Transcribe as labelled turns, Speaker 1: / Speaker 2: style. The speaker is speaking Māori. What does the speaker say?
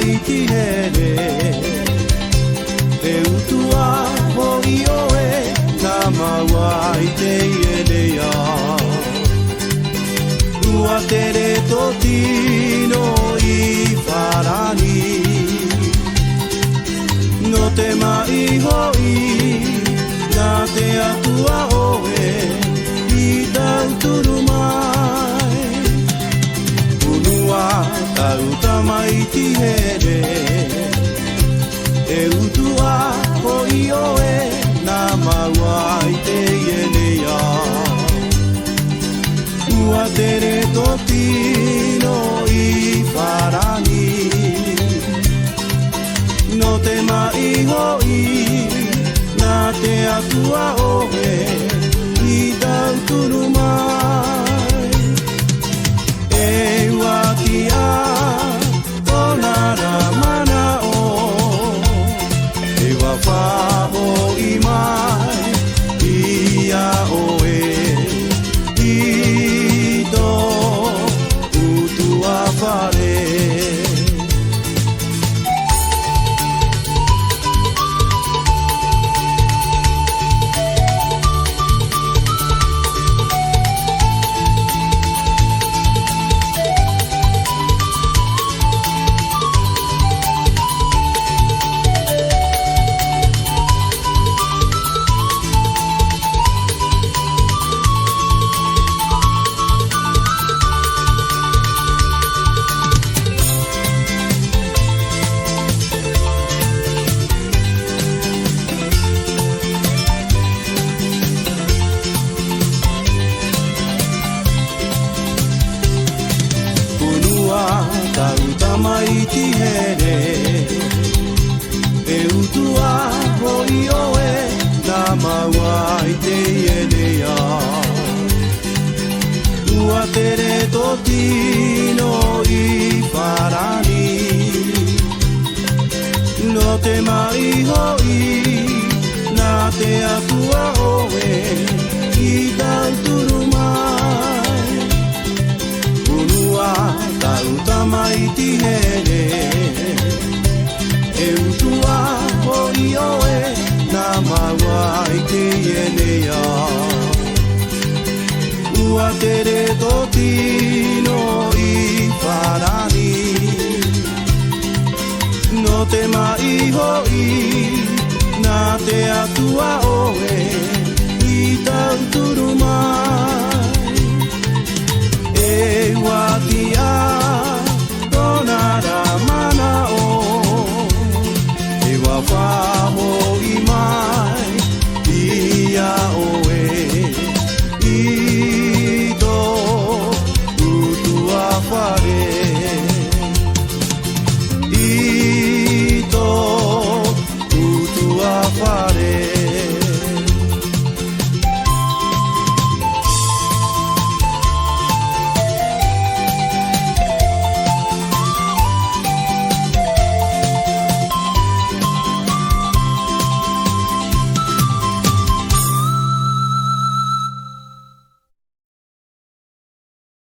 Speaker 1: maiti here e utua hoi oe na maua i te ielea ua tere totino i wharani no te mai hoi nā te atua oe i tau turu mai unua tau tamaiti here e utua hoi oe nā maua i te ielea ua tere totino i wharani no te mai hoi nā te atua oe i tau turu mai e ua ki a ona ra mana o e wa whaho i mai i a oe i to utua whare tau tamaiti here e utua hoi oe nā maua i te ielea ua tere totino i wharani no te mai hoi nā te atua oe i tau turu mai unua tau tamaiti here e utua hoi oe nā maua i te ielea ua tere totino i wharani no te mai hoi nā te atua oe i tau turu mai